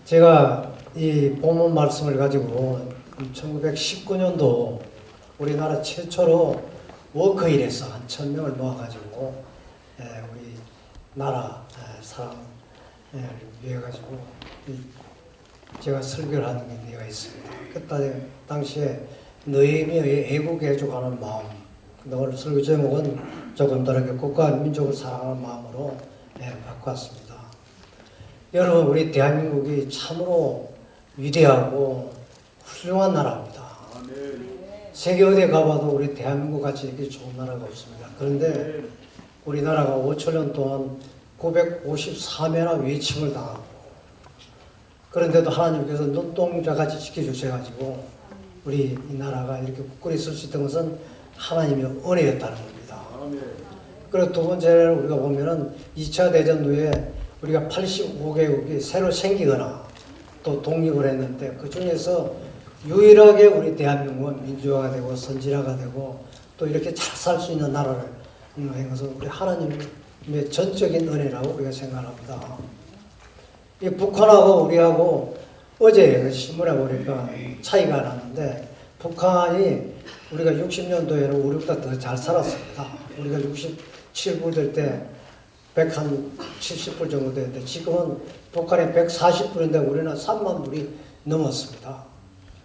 제가 이 본문 말씀을 가지고 1919년도 우리나라 최초로 워크힐에서 한 1000명을 모아가지고 우리 나라 사랑을 위해 가지고 제가 설교를 하는 게 되어 있습니다. 그때 당시에 너희의 애국에 해주가는 마음, 오늘 설교 제목은 조금 다르게 국가와 민족을 사랑하는 마음으로 바꿨습니다. 여러분, 우리 대한민국이 참으로 위대하고 훌륭한 나라입니다. 세계 어디에 가봐도 우리 대한민국 같이 이렇게 좋은 나라가 없습니다. 그런데 우리나라가 5천년 동안 954매나 외침을 당하고, 그런데도 하나님께서 눈동자같이 지켜주셔가지고 우리 이 나라가 이렇게 굳건히 설 수 있던 것은 하나님의 은혜였다는 겁니다. 그리고 두 번째는 우리가 보면은 2차 대전 후에 우리가 85개국이 새로 생기거나 또 독립을 했는데, 그 중에서 유일하게 우리 대한민국은 민주화가 되고 선진화가 되고 또 이렇게 잘 살 수 있는 나라를 한 것은 우리 하나님의 전적인 은혜라고 우리가 생각합니다. 이 북한하고 우리하고 어제 신문에 보니까 차이가 났는데, 북한이 우리가 60년도에는 우리보다 더 잘 살았습니다. 우리가 67불 될 때 170불 정도 되는데, 지금은 북한이 140불인데 우리는 3만 불이 넘었습니다.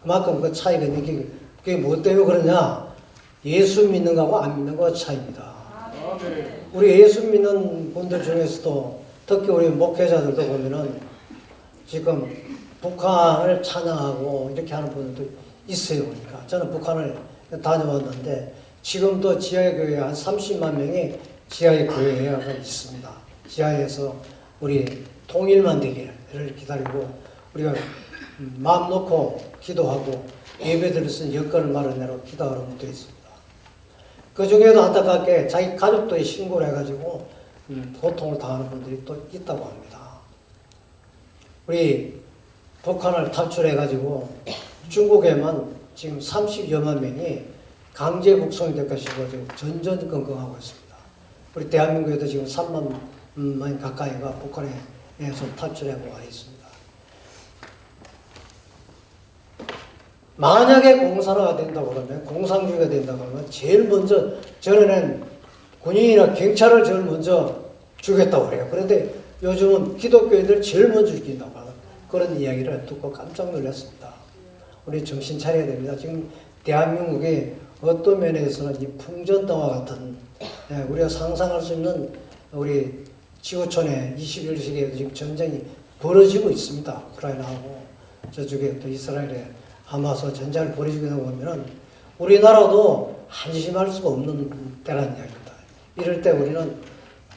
그만큼 그 차이가 있는 그게 뭐 때문에 그러냐? 예수 믿는 거하고 안 믿는 거 차이입니다. 우리 예수 믿는 분들 중에서도 특히 우리 목회자들도 보면은 지금 북한을 찬양하고 이렇게 하는 분들도 있어요. 그러니까 저는 북한을 다녀왔는데 지금도 지하의 교회 한 30만 명이 지하의 교회가 있습니다. 지하에서 우리 통일만 되기를 기다리고 우리가 마음 놓고 기도하고 예배드릴 수 있는 여건을 마련하러 기도하는 분도 있습니다. 그 중에도 안타깝게 자기 가족들이 신고를 해가지고 고통을 당하는 분들이 또 있다고 합니다. 우리 북한을 탈출해가지고 중국에만 지금 30여만 명이 강제 북송이 될 것이고 지금 전전긍긍하고 있습니다. 우리 대한민국에도 지금 3만 명 가까이가 북한에서 탈출하고 와 있습니다. 만약에 공산화가 된다고 그러면, 공산주의가 된다고 하면 제일 먼저 전에는 군인이나 경찰을 제일 먼저 죽였다고 그래요. 그런데 요즘은 기독교인들 제일 먼저 죽인다고 하는 그런 이야기를 듣고 깜짝 놀랐습니다. 우리 정신 차려야 됩니다. 지금 대한민국이 어떤 면에서는 이 풍전등화 같은 우리가 상상할 수 있는 우리 지구촌에 21세기에 지금 전쟁이 벌어지고 있습니다. 우크라이나하고 저쪽에 또 이스라엘에 하마스 전쟁을 벌이고 있는 거 보면은 우리나라도 한심할 수가 없는 때라는 이야기입니다. 이럴 때 우리는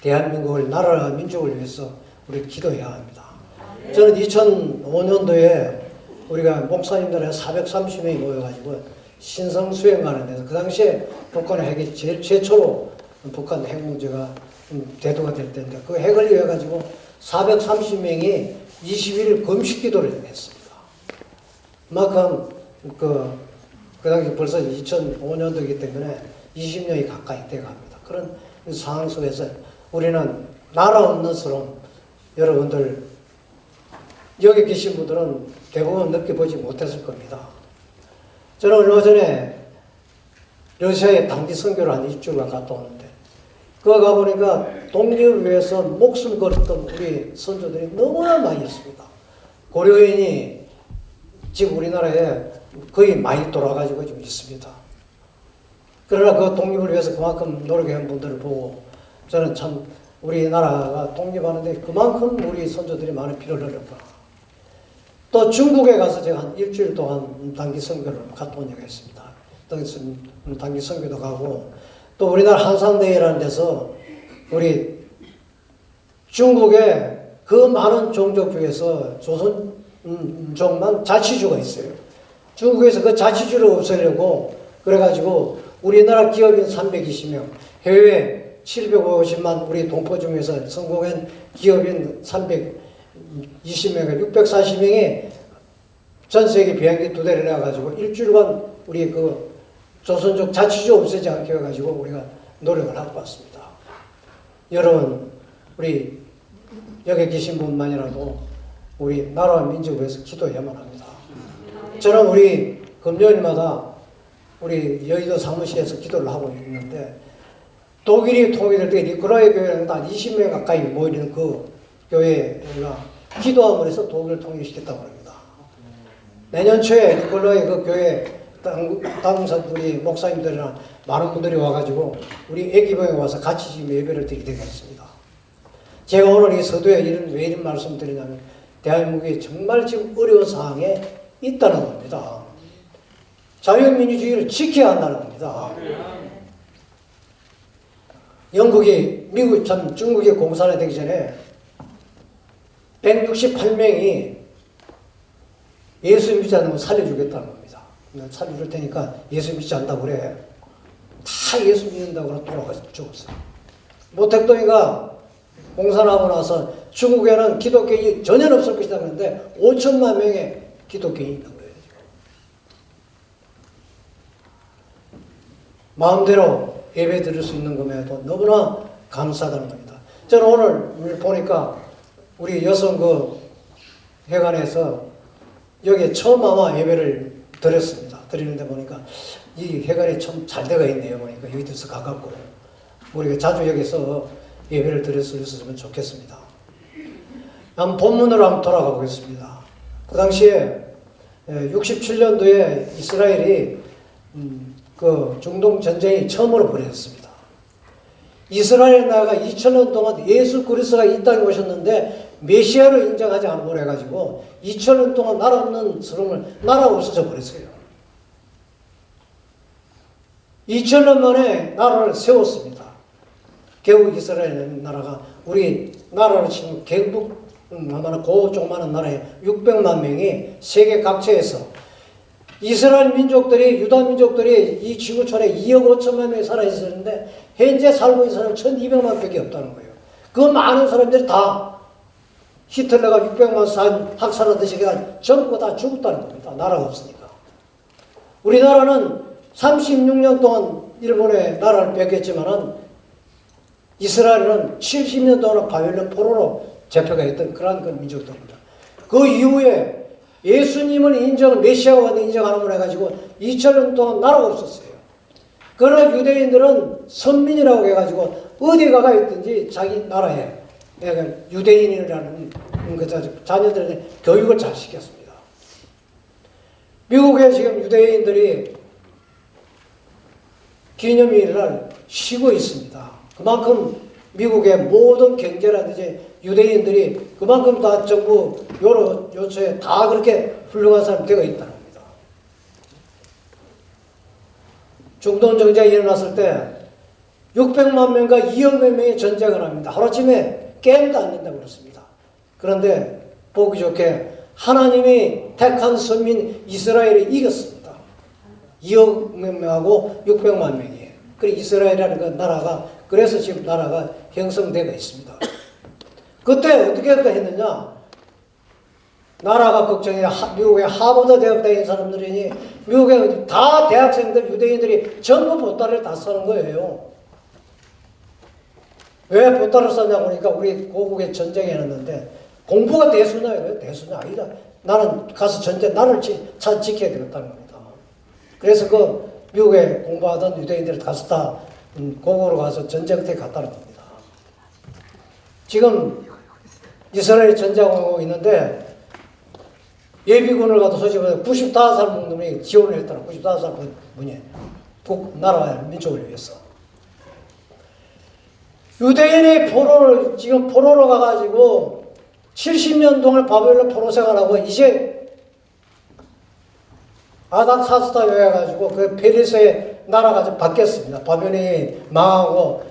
대한민국을, 나라와 민족을 위해서 우리 기도해야 합니다. 저는 2005년도에 우리가 목사님들 430명이 모여가지고 신성 수행하는 데서, 그 당시에 북한의 핵이 제일 최초로 북한 핵 문제가 대두가 될 때인데, 그 핵을 위해 가지고 430명이 21일 금식 기도를 했습니다. 그만큼 그 당시 벌써 2005년도이기 때문에 20년이 가까이 돼 갑니다. 그런 상황 속에서 우리는 나라 없는 서름, 여러분들 여기 계신 분들은 대부분 느껴보지 못했을 겁니다. 저는 얼마 전에 러시아에 단기 선교를 한 일주일간 갔다 오는데, 그거 가보니까 독립을 위해서 목숨 걸었던 우리 선조들이 너무나 많이 있습니다. 고려인이 지금 우리나라에 거의 많이 돌아가지고 지금 있습니다. 그러나 그 독립을 위해서 그만큼 노력한 분들을 보고 저는 참 우리나라가 독립하는데 그만큼 우리 선조들이 많은 피를 흘렸구나. 또 중국에 가서 제가 한 일주일 동안 단기 선교를 갔다 온 적이 있습니다. 단기 선교도 가고, 또 우리나라 한산대회라는 데서 우리 중국의 그 많은 종족 중에서 조선족만 자치주가 있어요. 중국에서 그 자치주를 없애려고 그래가지고 우리나라 기업인 320명, 해외 750만 우리 동포 중에서 성공한 기업인 320명에 640명이 전 세계 비행기 2대를 내가지고 일주일간 우리 그 조선족 자치주 없애지 않게 해가지고 우리가 노력을 하고 왔습니다. 여러분, 우리 여기 계신 분만이라도 우리 나라와 민족을 위해서 기도해야만 합니다. 저는 우리 금요일마다 우리 여의도 사무실에서 기도를 하고 있는데 독일이 통일될 때 니콜라이 교회는 한 20명 가까이 모이는 그 교회가 기도함을 해서 독일을 통일시켰다고 합니다. 내년 초에 니콜라이 그 교회 당사 우리 목사님들이나 많은 분들이 와가지고 우리 애기병에 와서 같이 지금 예배를 드리게 되겠습니다. 제가 오늘 이 서두에 왜 이런 말씀 드리냐면 대한민국이 정말 지금 어려운 상황에 있다는 겁니다. 자유민주주의를 지켜야 한다는 겁니다. 영국이 미국 참 중국이 공산화 되기 전에 168명이 예수 믿지 않으면 살려주겠다는 겁니다. 살려줄 테니까 예수 믿지 않다고 그래. 다 예수 믿는다고 그래 돌아가서 죽었어요. 모택동이가 공산하고 나서 중국에는 기독교인이 전혀 없을 것이다 그랬는데 5천만 명의 기독교인이 있는 거예요. 마음대로 예배 드릴 수 있는 것에도 너무나 감사하다는 겁니다. 저는 오늘 보니까 우리 여성 그 회관에서 여기에 처음 아마 예배를 드렸습니다. 드리는데 보니까 이 회관이 참 잘 되어 있네요. 보니까 여기서 가깝고 우리가 자주 여기서 예배를 드릴 수 있었으면 좋겠습니다. 한번 본문으로 한번 돌아가 보겠습니다. 그 당시에 67년도에 이스라엘이 그 중동 전쟁이 처음으로 벌어졌습니다. 이스라엘 나라가 2000년 동안 예수 그리스도가 이 땅에 오셨는데 메시아로 인정하지 않고 해가지고 2000년 동안 나라 없는 스름을 나라가 없어져 버렸어요. 2000년 만에 나라를 세웠습니다. 결국 이스라엘 나라가 우리 나라로 치면 경북 아마나 그 조그마한 나라에 600만 명이 세계 각처에서 이스라엘 민족들이 유다 민족들이 이 지구촌에 2억 5천만 명이 살아 있었는데 현재 살고 있는 사람은 1200만 밖에 없다는 거예요. 그 많은 사람들이 다 히틀러가 600만 학살하듯이 전부 다 죽었다는 겁니다. 나라가 없으니까. 우리나라는 36년 동안 일본의 나라를 뺏겼지만은 이스라엘은 70년 동안 바벨론 포로로 잡혀가 있던 그러한 그 민족들입니다. 그 이후에 예수님을 메시아가 왔는데 인정 안 하면 해가지고 2000년 동안 나라가 없었어요. 그러나 유대인들은 선민이라고 해가지고 어디 가가 있든지 자기 나라에 내가 유대인이라는 자녀들에게 교육을 잘 시켰습니다. 미국에 지금 유대인들이 기념일을 쉬고 있습니다. 그만큼 미국의 모든 경제라든지 유대인들이 그만큼 다 정부 요초에 다 그렇게 훌륭한 사람 되어 있다는 겁니다. 중동 전쟁이 일어났을 때 600만 명과 2억 몇 명이 전쟁을 합니다. 하루아침에 게임도 안 된다고 그랬습니다. 그런데 보기 좋게 하나님이 택한 선민 이스라엘이 이겼습니다. 2억 몇 명하고 600만 명이에요. 그리고 이스라엘이라는 그 나라가 그래서 지금 나라가 형성되고 있습니다. 그때 어떻게 했느냐? 나라가 걱정해. 미국의 하버드 대학 다니는 사람들이니 미국의 다 대학생들 유대인들이 전부 보따리를 다 쓰는 거예요. 왜 보따리를 썼냐고 하니까 우리 고국에 전쟁이 났는데 공부가 대수냐 이래요. 대수냐 아니다. 나는 가서 전쟁 나를 지켜야 되겠다는 겁니다. 그래서 그 미국에 공부하던 유대인들이 가서 다 고국으로 가서 전쟁터에 갔다는 겁니다. 지금 이스라엘이 전쟁하고 있는데 예비군을 가도 소집해서 95살 놈이 지원을 했다는 95살 분이 나라와 민족을 위해서. 유대인의 지금 포로로 가가지고 70년 동안 바벨론 포로 생활하고 이제 아닥사스다 여해가지고 그 페르시아의 나라가 좀 바뀌었습니다. 바벨론이 망하고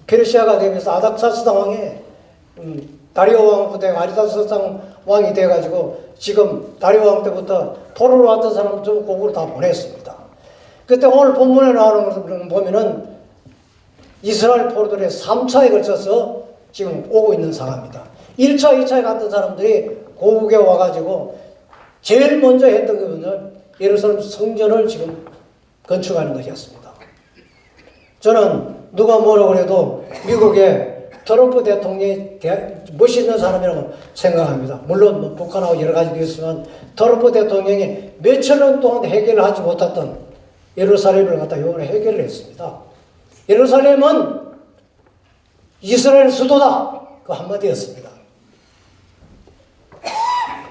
페르시아가 되면서 아닥사스다 왕이 다리오 왕 때 아리다스다 왕이 돼가지고 지금 다리오 왕 때부터 포로로 왔던 사람 좀 고국으로 다 보냈습니다. 그때 오늘 본문에 나오는 것을 보면은 이스라엘 포로들의 3차에 걸쳐서 지금 오고 있는 상황입니다. 1차, 2차에 갔던 사람들이 고국에 와가지고 제일 먼저 했던 것은 예루살렘 성전을 지금 건축하는 것이었습니다. 저는 누가 뭐라고 그래도 미국의 트럼프 대통령이 멋있는 사람이라고 생각합니다. 물론 뭐 북한하고 여러 가지도 있지만 트럼프 대통령이 몇천 년 동안 해결을 하지 못했던 예루살렘을 갖다 이번에 해결을 했습니다. 예루살렘은 이스라엘 수도다. 그 한마디였습니다.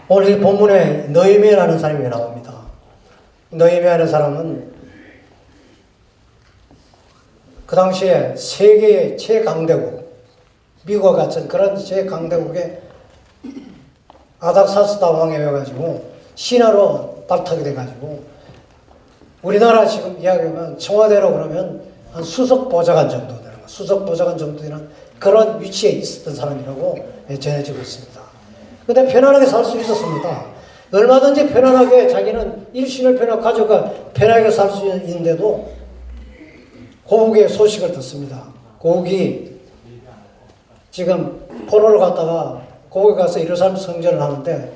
오늘 이 본문에 느헤미야라는 사람이 나옵니다. 느헤미야라는 사람은 그 당시에 세계의 최강대국, 미국과 같은 그런 최강대국의 아닥사스다 왕에 와가지고 신하로 발탁이 돼가지고 우리나라 지금 이야기하면 청와대로 그러면 한 수석 보좌관 정도 되는 거, 수석 보좌관 정도 되는 그런 위치에 있었던 사람이라고 전해지고 있습니다. 근데 편안하게 살 수 있었습니다. 얼마든지 편안하게 자기는 일신을 가져가 편하게 살 수 있는데도 고국의 소식을 듣습니다. 고국이 지금 포로를 갔다가 고국에 가서 예루살렘 성전을 하는데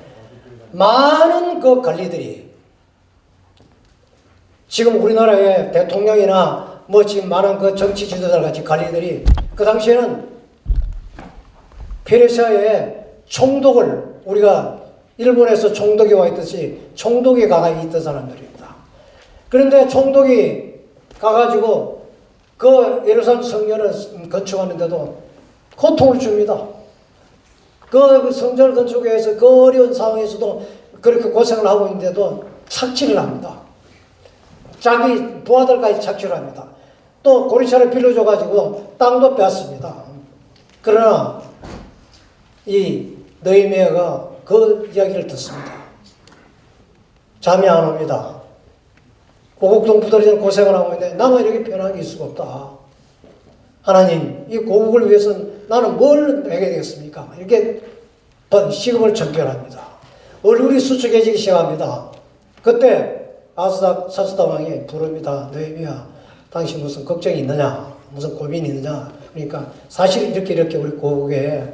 많은 그 관리들이 지금 우리나라의 대통령이나 뭐 지금 많은 그 정치 지도자 같이 관리들이 그 당시에는 페르시아의 총독을 우리가 일본에서 총독이 와 있듯이 총독이 가가 있던 사람들입니다. 그런데 총독이 가가지고 그 예루살렘 성전을 건축하는데도 고통을 줍니다. 그 성전을 건축하기 위해서 그 어려운 상황에서도 그렇게 고생을 하고 있는데도 착취를 합니다. 자기 부하들까지 착취를 합니다. 또 고리차를 빌려줘가지고 땅도 뺐습니다. 그러나 이 느헤미야가 그 이야기를 듣습니다. 잠이 안 옵니다. 고국 동포들이 고생을 하고 있는데 나만 이렇게 편하게 있을 수가 없다. 하나님, 이 고국을 위해서는 나는 뭘 해야 되겠습니까? 이렇게 시급을 전결합니다. 얼굴이 수척해지기 시작합니다. 그때 아닥사스다 왕이 부릅니다. 느헤미야, 당신 무슨 걱정이 있느냐? 무슨 고민이 있느냐? 그러니까 사실 이렇게 우리 고국에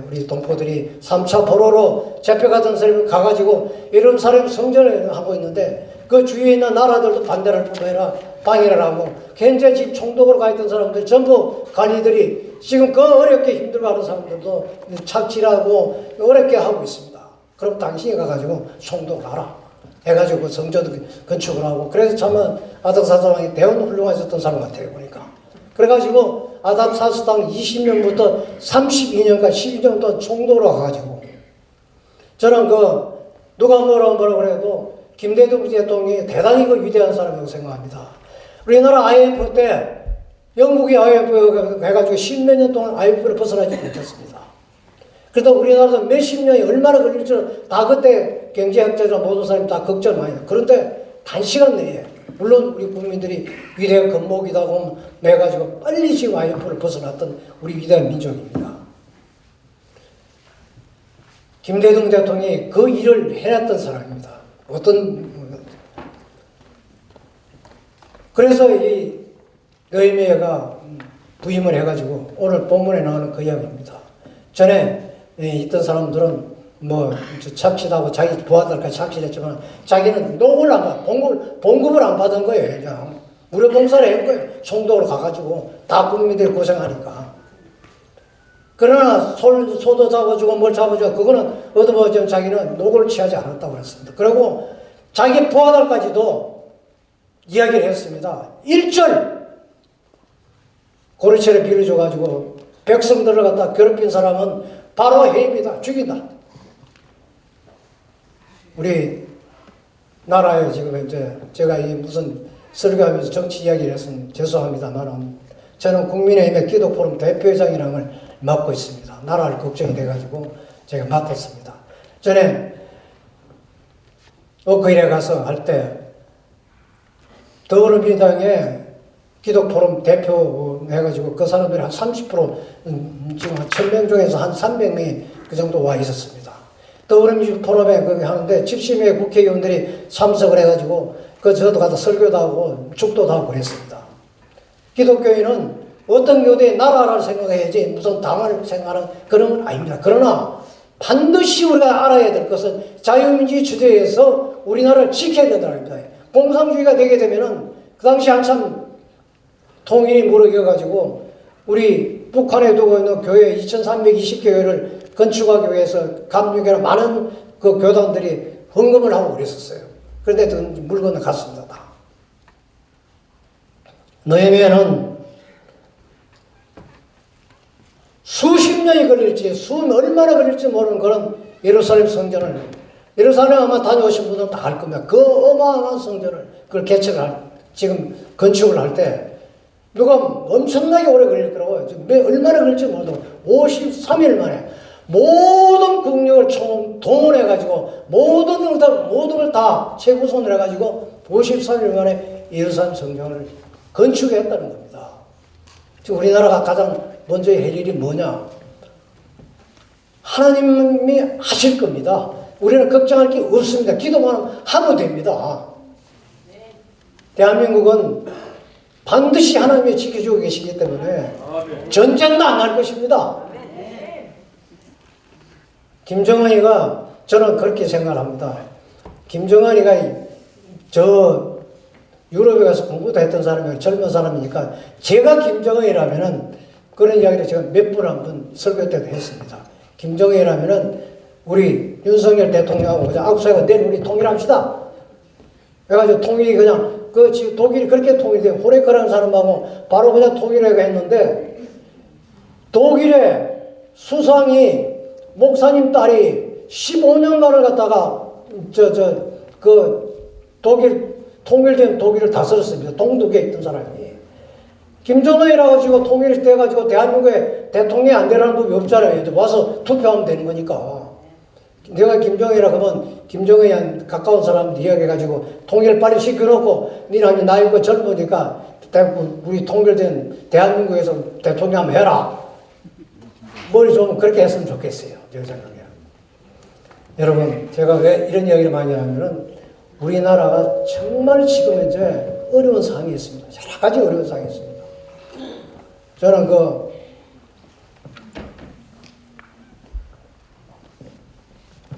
우리 동포들이 3차 포로로 잡혀가던 사람이 가가지고 예루살렘 성전을 하고 있는데 그 주위에 있는 나라들도 반대를 뿐만 아니라 방해를 하고 현재 집 총독으로 가 있던 사람들 전부 관리들이 지금 그 어렵게 힘들어하는 사람들도 착취하고 어렵게 하고 있습니다. 그럼 당신이 가가지고 총독을 하라 해가지고 그 성전도 건축을 하고 그래서 참은 아닥사스다 왕이 대원 훌륭하셨던 사람 같아요 보니까. 그래가지고 아닥사스다 왕 20년부터 32년까지 12년 동안 총독으로 가가지고 저는 누가 뭐라고 그래도 김대중 대통령이 대단히 위대한 사람이라고 생각합니다. 우리나라 IMF 때 영국이 IMF 해가지고 10몇 년 동안 IMF를 벗어나지 못했습니다. 그러다 우리나라도 몇십 년이 얼마나 걸릴 줄 다 그때 경제학자나 모든 사람이 다 걱정을 많이 해요. 그런데 단시간 내에 물론 우리 국민들이 위대한 건목이라고 해가지고 빨리 지금 IMF를 벗어났던 우리 위대한 민족입니다. 김대중 대통령이 그 일을 해놨던 사람입니다. 그래서 이 느헤미야가 부임을 해가지고 오늘 본문에 나오는 그 이야기입니다. 전에 있던 사람들은 뭐 착취하고 자기 부하들까지 착취했지만 자기는 녹을 안 받아 봉급을 안 받은 거예요. 그냥 무료 봉사를 한 거예요. 총독으로 가가지고 다 국민들이 고생하니까. 그러나 소도 잡아주고 뭘 잡아주고 그거는 얻어보지만 자기는 녹을 취하지 않았다고 그랬습니다. 그리고 자기 부하들까지도 이야기를 했습니다. 1절 고리채를 빌려줘가지고 백성들을 갖다 괴롭힌 사람은 바로 해입니다. 죽인다. 우리 나라에 지금 이제 제가 이 무슨 설교하면서 정치 이야기를 했으면 죄송합니다만 저는 국민의힘의 기독포럼 대표회장이라는 걸 맡고 있습니다. 나라를 걱정이 돼가지고 제가 맡았습니다. 전에 오크힐에 가서 할 때 더불어민주당의 기독포럼 대표 해가지고 그 사람들이 한 30% 지금 한 1000명 중에서 한 300명이 그 정도 와 있었습니다. 더불어민주당 포럼에 그게 하는데 70명의 국회의원들이 참석을 해가지고 저도 가서 설교도 하고 축도도 하고 그랬습니다. 기독교인은 어떤 교대의 나라를 생각해야지 무슨 당을 생각하는 그런 건 아닙니다. 그러나 반드시 우리가 알아야 될 것은 자유민주주의 주제에서 우리나라를 지켜야 된다는 겁니다. 공산주의가 되게 되면은 그 당시 한참 통일이 무르겨가지고 우리 북한에 두고 있는 교회 2320교회를 건축하기 위해서 감리교회나 많은 그 교단들이 헌금을 하고 그랬었어요. 그런데 물건을 갔습니다. 다. 너희면은 수십 년이 걸릴지 얼마나 걸릴지 모르는 그런 예루살렘 성전을 예루살렘 아마 다녀오신 분들은 다 알 겁니다. 그 어마어마한 성전을 그걸 지금 건축을 할 때 누가 엄청나게 오래 걸릴 거라고 얼마나 걸릴지 몰라도 53일 만에 모든 국력을 동원해가지고 모든 걸 다 최우선을 해가지고 53일 만에 예루살렘 성전을 건축했다는 겁니다. 지금 우리나라가 가장 먼저 할 일이 뭐냐? 하나님이 하실 겁니다. 우리는 걱정할 게 없습니다. 기도만 하면 됩니다. 대한민국은 반드시 하나님이 지켜주고 계시기 때문에 전쟁도 안 할 것입니다. 김정은이가 저는 그렇게 생각합니다. 김정은이가 저 유럽에 가서 공부도 했던 사람이고 젊은 사람이니까 제가 김정은이라면은 그런 이야기를 제가 몇 번 한 번 설교 때도 했습니다. 김정은이라면은 우리 윤석열 대통령하고 그냥 악수하고 내일 우리 통일합시다. 그래가지고 통일이 그냥 지금 독일이 그렇게 통일돼 호레카라는 사람하고 바로 그냥 통일하고 했는데 독일의 수상이 목사님 딸이 15년간을 갖다가 통일된 독일을 다스렸습니다. 동독에 있던 사람이. 김정은이라 가지고 통일이 돼가지고 대한민국에 대통령이 안 되라는 법이 없잖아요. 와서 투표하면 되는 거니까. 내가 김정은이라 그러면 김정은이 가까운 사람들 이야기해가지고 통일 빨리 시켜놓고 니는 나이 있고 젊으니까 우리 통일된 대한민국에서 대통령 한번 해라. 머리 좀 그렇게 했으면 좋겠어요. 제 생각에. 여러분, 제가 왜 이런 이야기를 많이 하냐면은 우리나라가 정말 지금 현재 어려운 상황이 있습니다. 여러 가지 어려운 상황이 있습니다. 저는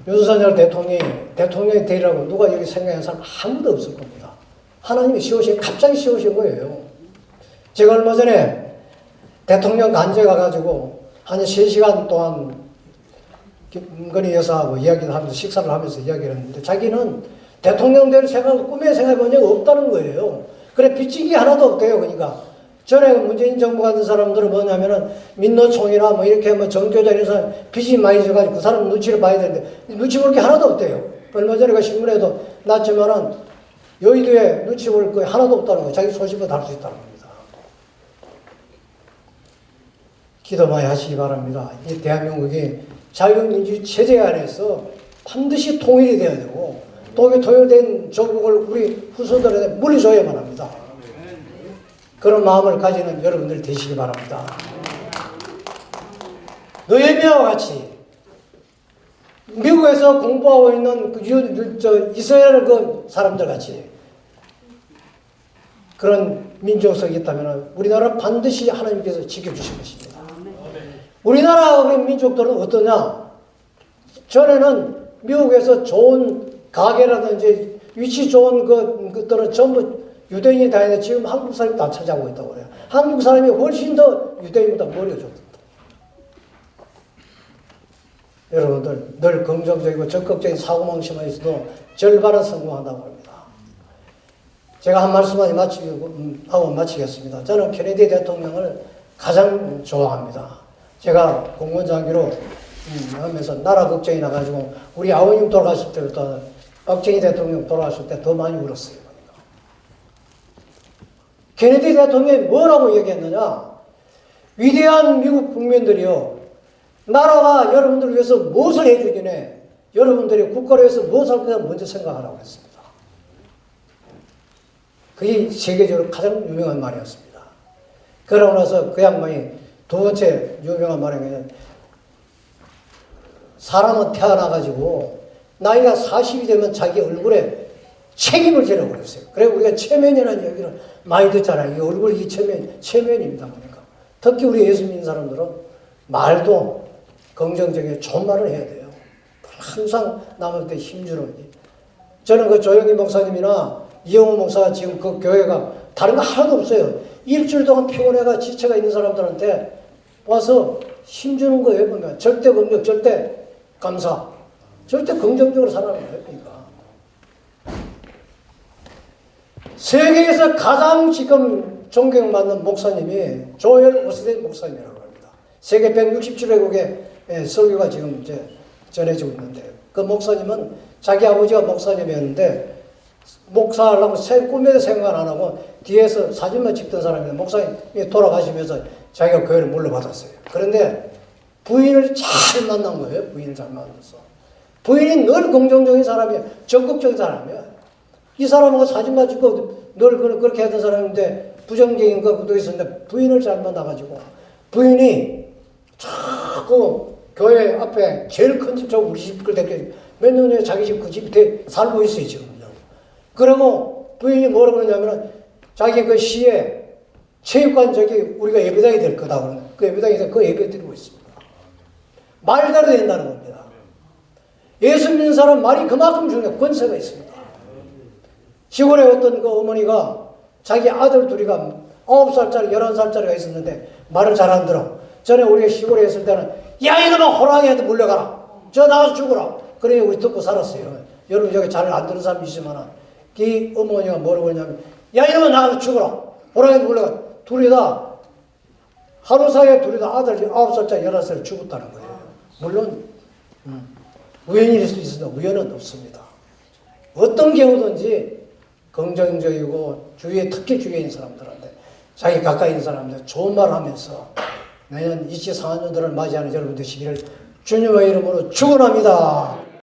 윤석열 대통령이 되리라고 누가 여기 생각하는 사람 아무도 없을 겁니다. 하나님이 갑자기 씌우신 거예요. 제가 얼마 전에 대통령 간주에 가가지고 한 3시간 동안 김건희 여사하고 이야기를 하면서 식사를 하면서 이야기를 했는데 자기는 대통령 될 생각을 꿈에 생각해본 적이 없다는 거예요. 그래 빚진 게 하나도 없대요. 그러니까 전에 문재인 정부 같은 사람들은 뭐냐면은 민노총이나 뭐 이렇게 뭐 정교자 이런 사람 빚이 많이 져가지고 그 사람 눈치를 봐야 되는데 눈치 볼 게 하나도 없대요. 얼마 전에 그 신문에도 났지만은 여의도에 눈치 볼 게 하나도 없다는 거예요. 자기 소신껏 할 수 있다는 겁니다. 기도 많이 하시기 바랍니다. 이 대한민국이 자유민주주의 체제 안에서 반드시 통일이 돼야 되고 통일된 조국을 우리 후손들에게 물려줘야만 합니다. 그런 마음을 가지는 여러분들 되시기 바랍니다. 느헤미야와 같이 미국에서 공부하고 있는 이스라엘 사람들 같이 그런 민족성이 있다면 우리나라 반드시 하나님께서 지켜주실 것입니다. 우리나라 우리 민족들은 어떠냐? 전에는 미국에서 좋은 가게라든지 위치 좋은 것들은 전부 유대인이 다니는데 지금 한국 사람이 다 찾아오고 있다고 그래요. 한국 사람이 훨씬 더 유대인보다 머리가 좋다. 여러분들 늘 긍정적이고 적극적인 사고방식만 있어도 절반은 성공한다고 합니다. 제가 한 말씀만 하고 마치겠습니다. 저는 케네디 대통령을 가장 좋아합니다. 제가 공무원장기로 하면서 나라 걱정이 나가지고 우리 아버님 돌아가실 때부터 박정희 대통령 돌아가실 때 더 많이 울었어요. 케네디 대통령이 뭐라고 얘기했느냐? 위대한 미국 국민들이요. 나라가 여러분들을 위해서 무엇을 해주긴 해. 여러분들이 국가를 위해서 무엇을 할 거냐 먼저 생각하라고 했습니다. 그게 세계적으로 가장 유명한 말이었습니다. 그러고 나서 그 양반이 두 번째 유명한 말이 뭐냐면 사람은 태어나가지고 나이가 40이 되면 자기 얼굴에 책임을 지라고 그랬어요. 그래 우리가 체면이라는 얘기를 많이 듣잖아요. 이 얼굴 이 체면입니다. 그러니까 특히 우리 예수 믿는 사람들은 말도 긍정적인 좋은 말을 해야 돼요. 항상 남한테 힘주는 거지. 저는 그 조영기 목사님이나 이영호 목사가 지금 그 교회가 다른 거 하나도 없어요. 일주일 동안 피곤해가 지체가 있는 사람들한테 와서 힘주는 거예요. 보면 절대 긍정, 절대 감사, 절대 긍정적으로 살아가는 거예요. 그러니까 세계에서 가장 지금 존경받는 목사님이 조엘 오스틴 목사님이라고 합니다. 세계 167개국의 설교가 지금 이제 전해지고 있는데, 그 목사님은 자기 아버지가 목사님이었는데 목사하려고 꿈에도 생각 안 하고 뒤에서 사진만 찍던 사람인데 목사님이 돌아가시면서 자기가 교회를 물려받았어요. 그런데 부인을 잘 만난 거예요. 부인을 잘 만났어. 부인이 늘 긍정적인 사람이에요. 적극적인 사람이에요. 이 사람하고 사진만 찍고 늘 그렇게 하던 사람인데 부정적인 것도 있었는데 부인을 잘 만나가지고 부인이 자꾸 교회 앞에 제일 큰 집, 저 우리 집 그때 몇 년 전에 자기 집 그 집에 살고 있어요, 지금요. 그러고 부인이 뭐라고 그러냐면은 자기 그 시에 체육관 저기 우리가 예배당이 될 거다 그러는 그 예배당에서 그 예배 드리고 있습니다. 말대로 된다는 겁니다. 예수 믿는 사람 말이 그만큼 중요해 권세가 있습니다. 시골에 어떤 그 어머니가 자기 아들 둘이가 9살짜리, 11살짜리가 있었는데 말을 잘 안 들어. 전에 우리가 시골에 있을 때는 야 이놈아 호랑이한테 물려가라. 저 나가서 죽어라. 그러니 우리 듣고 살았어요. 여러분 여기 잘 안 듣는 사람 있지만 이 어머니가 뭐라고 했냐면 야 이놈아 나가서 죽어라. 호랑이한테 물려가. 둘이 다 하루 사이에 둘이 다 아들 9살짜리 11살이 죽었다는 거예요. 물론 우연일 수도 있습니다. 우연은 없습니다. 어떤 경우든지 긍정적이고 주위에 특히 주위에 있는 사람들한테 자기 가까이 있는 사람들 좋은 말 하면서 내년 2024년도를 맞이하는 여러분 되시기를 주님의 이름으로 축원합니다.